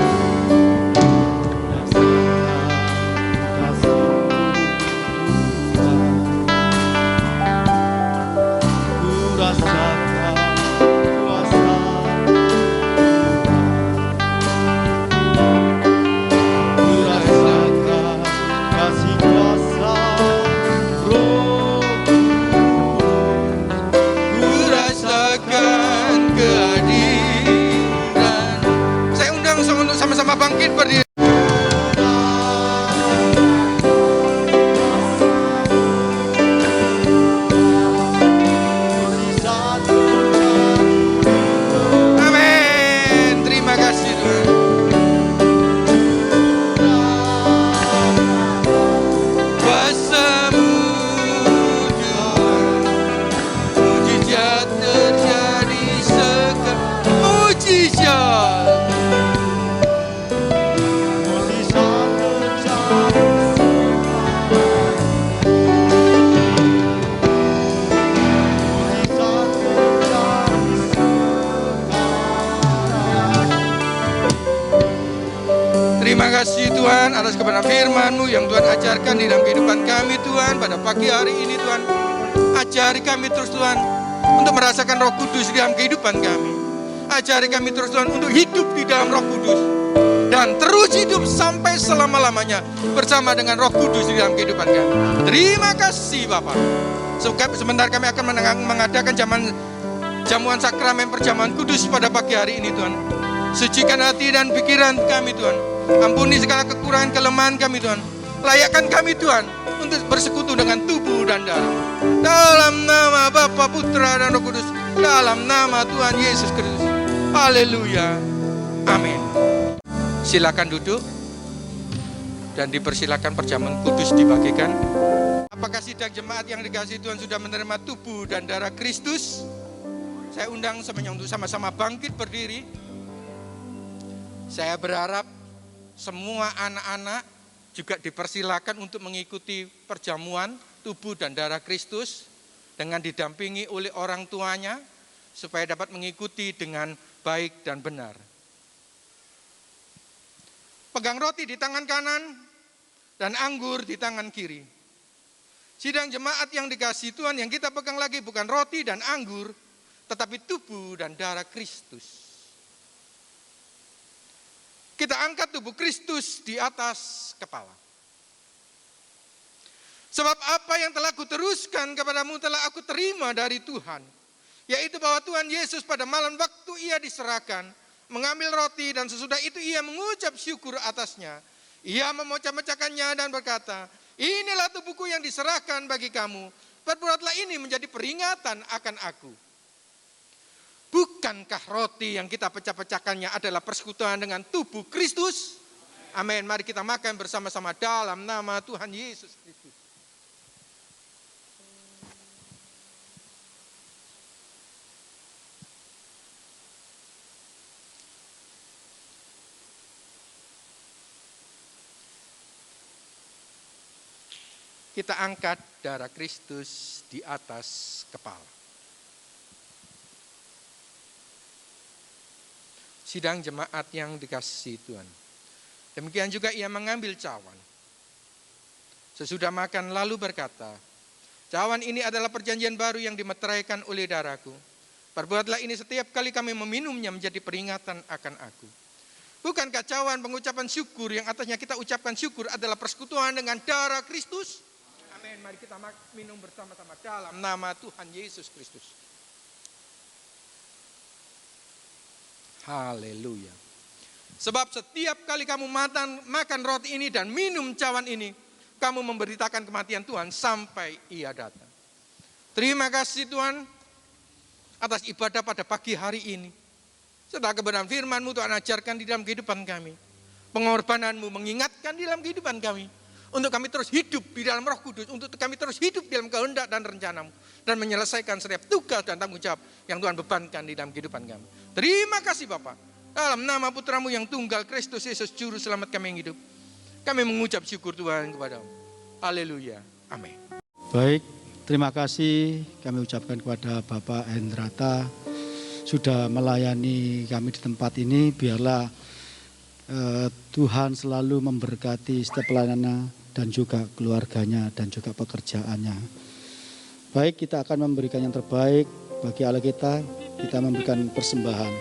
Tuhan atas kebenaran firman-Mu yang Tuhan ajarkan di dalam kehidupan kami Tuhan pada pagi hari ini Tuhan. Ajari kami terus Tuhan untuk merasakan Roh Kudus di dalam kehidupan kami. Ajari kami terus Tuhan untuk hidup di dalam Roh Kudus. Dan terus hidup sampai selama-lamanya bersama dengan Roh Kudus di dalam kehidupan kami. Terima kasih Bapak. Sebentar kami akan mengadakan jamuan sakramen perjamuan kudus pada pagi hari ini Tuhan. Sucikan hati dan pikiran kami Tuhan. Ampuni segala kekurangan kelemahan kami Tuhan. Layakkan kami Tuhan untuk bersekutu dengan tubuh dan darah. Dalam nama Bapa, Putra dan Roh Kudus. Dalam nama Tuhan Yesus Kristus. Haleluya. Amin. Silakan duduk dan dipersilakan perjamuan kudus dibagikan. Apakah sidang jemaat yang dikasihi Tuhan sudah menerima tubuh dan darah Kristus? Saya undang semuanya untuk sama-sama bangkit berdiri. Saya berharap semua anak-anak juga dipersilakan untuk mengikuti perjamuan tubuh dan darah Kristus dengan didampingi oleh orang tuanya supaya dapat mengikuti dengan baik dan benar. Pegang roti di tangan kanan dan anggur di tangan kiri. Sidang jemaat yang dikasihi Tuhan, yang kita pegang lagi bukan roti dan anggur, tetapi tubuh dan darah Kristus. Kita angkat tubuh Kristus di atas kepala. Sebab apa yang telah kuteruskan kepadamu telah aku terima dari Tuhan. Yaitu bahwa Tuhan Yesus pada malam waktu ia diserahkan, mengambil roti dan sesudah itu ia mengucap syukur atasnya. Ia memecah-mecahkannya dan berkata, inilah tubuhku yang diserahkan bagi kamu. Perbuatlah ini menjadi peringatan akan aku. Bukankah roti yang kita pecah-pecahkannya adalah persekutuan dengan tubuh Kristus? Amin. Mari kita makan bersama-sama dalam nama Tuhan Yesus Kristus. Kita angkat darah Kristus di atas kepala. Sidang jemaat yang dikasihi Tuhan. Demikian juga ia mengambil cawan. Sesudah makan lalu berkata, cawan ini adalah perjanjian baru yang dimeteraikan oleh darahku. Perbuatlah ini setiap kali kami meminumnya menjadi peringatan akan aku. Bukankah cawan pengucapan syukur yang atasnya kita ucapkan syukur adalah persekutuan dengan darah Kristus? Amin. Mari kita minum bersama-sama dalam nama Tuhan Yesus Kristus. Haleluya. Sebab setiap kali kamu makan roti ini dan minum cawan ini, kamu memberitakan kematian Tuhan sampai ia datang. Terima kasih Tuhan atas ibadah pada pagi hari ini. Setelah kebenaran firman-Mu Tuhan ajarkan di dalam kehidupan kami. Pengorbanan-Mu mengingatkan di dalam kehidupan kami. Untuk kami terus hidup di dalam Roh Kudus, untuk kami terus hidup di dalam kehendak dan rencana-Mu, dan menyelesaikan setiap tugas dan tanggung jawab yang Tuhan bebankan di dalam kehidupan kami. Terima kasih Bapa. Dalam nama Putra-Mu yang tunggal, Kristus Yesus Juru Selamat kami yang hidup, kami mengucap syukur Tuhan kepada-Mu. Haleluya. Amin. Baik, terima kasih kami ucapkan kepada Bapak Hendrata sudah melayani kami di tempat ini. Biarlah Tuhan selalu memberkati setiap pelayanannya dan juga keluarganya dan juga pekerjaannya. Baik, kita akan memberikan yang terbaik bagi Allah kita memberikan persembahan.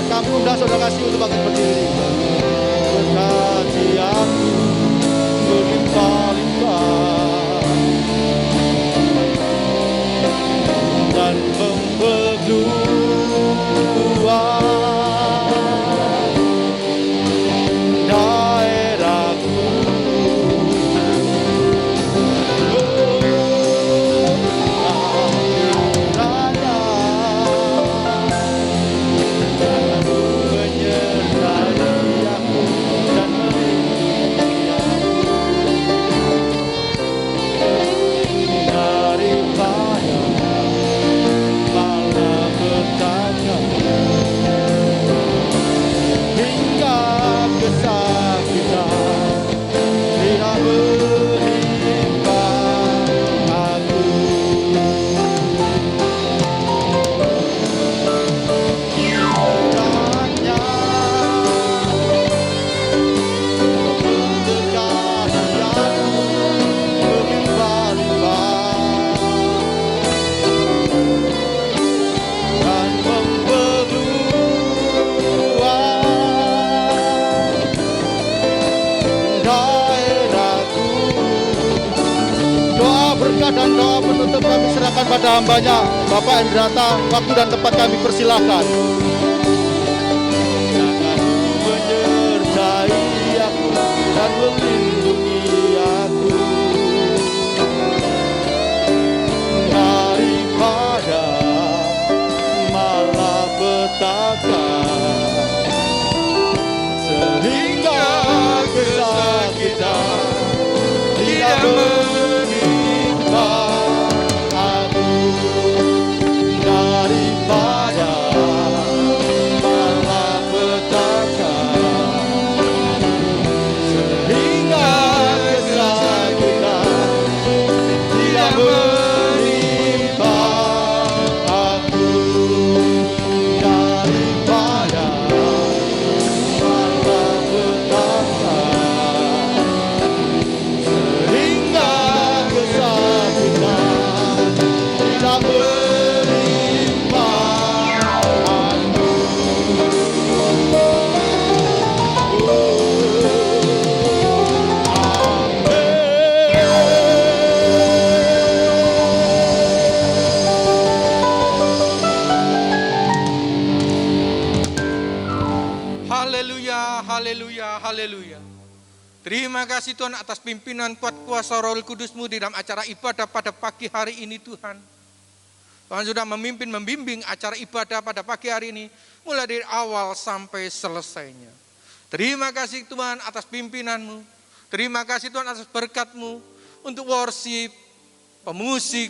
Kami undang saudara kasih untuk bangkit berdiri. Berkati aku berlimpah-limpah dan memperluas daerahku. Raya aku menyerah. dan doa penutup kami serahkan pada hambanya, Bapak Endrata. Waktu dan tempat kami persilahkan. Jangan menyertai aku dan melindungi aku daripada malapetaka, sehingga kesakitan tidak menimpa aku daripada malapetaka, sehingga kesakitan tidak menimpa aku daripada malapetaka, sehingga kesakitan tidak menimpa aku. Haleluya, haleluya, haleluya. Terima kasih Tuhan atas pimpinan kuat kuasa Roh Kudus-Mu di dalam acara ibadah pada pagi hari ini Tuhan. Tuhan sudah memimpin, membimbing acara ibadah pada pagi hari ini, mulai dari awal sampai selesainya. Terima kasih Tuhan atas pimpinan-Mu. Terima kasih Tuhan atas berkat-Mu untuk worship, pemusik,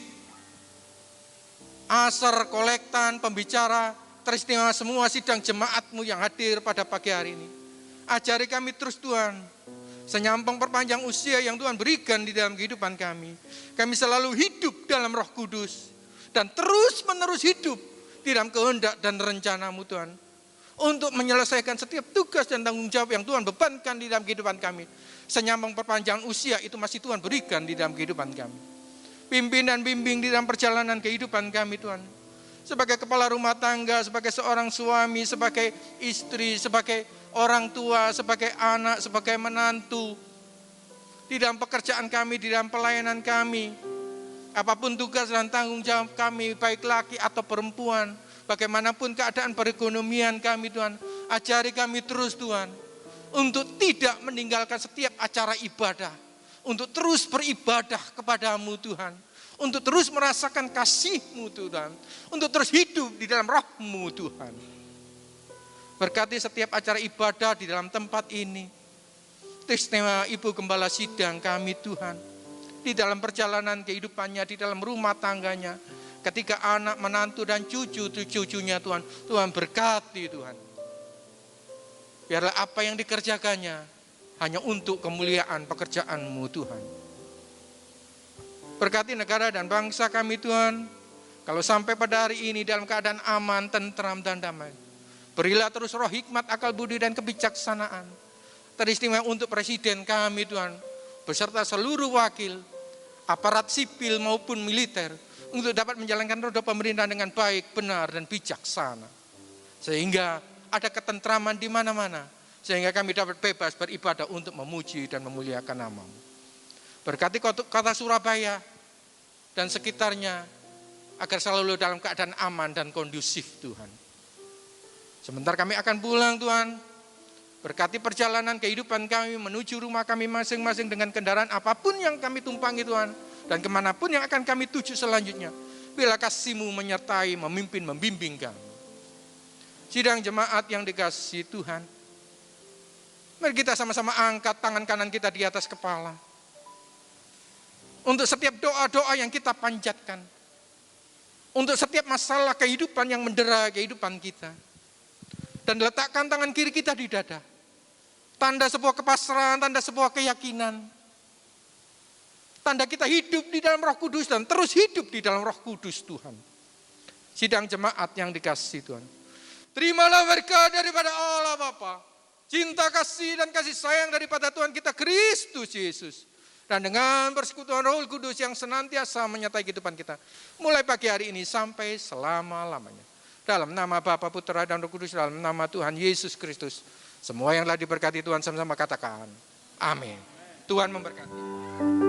asar, kolektan, pembicara, teristimewa semua sidang jemaat-Mu yang hadir pada pagi hari ini. Ajari kami terus Tuhan, senyampang perpanjang usia yang Tuhan berikan di dalam kehidupan kami. Kami selalu hidup dalam Roh Kudus dan terus menerus hidup di dalam kehendak dan rencana-Mu Tuhan. Untuk menyelesaikan setiap tugas dan tanggung jawab yang Tuhan bebankan di dalam kehidupan kami. Senyampang perpanjangan usia itu masih Tuhan berikan di dalam kehidupan kami. Pimpin dan bimbing di dalam perjalanan kehidupan kami Tuhan. Sebagai kepala rumah tangga, sebagai seorang suami, sebagai istri, sebagai orang tua, sebagai anak, sebagai menantu. Di dalam pekerjaan kami, di dalam pelayanan kami. Apapun tugas dan tanggung jawab kami, baik laki atau perempuan. Bagaimanapun keadaan perekonomian kami Tuhan. Ajari kami terus Tuhan. Untuk tidak meninggalkan setiap acara ibadah. Untuk terus beribadah kepadamu Tuhan. Untuk terus merasakan kasih-Mu Tuhan. Untuk terus hidup di dalam Roh-Mu Tuhan. Berkati setiap acara ibadah di dalam tempat ini. Teristimewa Ibu Gembala Sidang kami Tuhan. Di dalam perjalanan kehidupannya, di dalam rumah tangganya. Ketika anak, menantu dan cucu-cucunya Tuhan. Tuhan berkati Tuhan. Biarlah apa yang dikerjakannya hanya untuk kemuliaan pekerjaan-Mu Tuhan. Berkati negara dan bangsa kami Tuhan. Kalau sampai pada hari ini dalam keadaan aman, tentram dan damai. Berilah terus roh hikmat, akal budi dan kebijaksanaan. Teristimewa untuk presiden kami Tuhan. Beserta seluruh wakil, aparat sipil maupun militer. Untuk dapat menjalankan roda pemerintahan dengan baik, benar dan bijaksana. Sehingga ada ketentraman di mana-mana. Sehingga kami dapat bebas beribadah untuk memuji dan memuliakan nama-Mu. Berkati kota Surabaya dan sekitarnya agar selalu dalam keadaan aman dan kondusif Tuhan. Sebentar kami akan pulang Tuhan. Berkati perjalanan kehidupan kami menuju rumah kami masing-masing dengan kendaraan apapun yang kami tumpangi Tuhan. Dan kemanapun yang akan kami tuju selanjutnya. Bila kasih-Mu menyertai, memimpin, membimbing kami. Sidang jemaat yang dikasihi Tuhan. Mari kita sama-sama angkat tangan kanan kita di atas kepala. Untuk setiap doa-doa yang kita panjatkan. Untuk setiap masalah kehidupan yang mendera kehidupan kita. Dan letakkan tangan kiri kita di dada. Tanda sebuah kepasrahan, tanda sebuah keyakinan. Tanda kita hidup di dalam Roh Kudus dan terus hidup di dalam Roh Kudus Tuhan. Sidang jemaat yang dikasihi Tuhan. Terimalah berkat daripada Allah Bapa. Cinta kasih dan kasih sayang daripada Tuhan kita Kristus Yesus. Dan dengan persekutuan Roh Kudus yang senantiasa menyertai kehidupan kita. Mulai pagi hari ini sampai selama-lamanya. Dalam nama Bapa, Putra, dan Roh Kudus, dalam nama Tuhan Yesus Kristus. Semua yang telah diberkati Tuhan sama-sama katakan. Amin. Tuhan memberkati.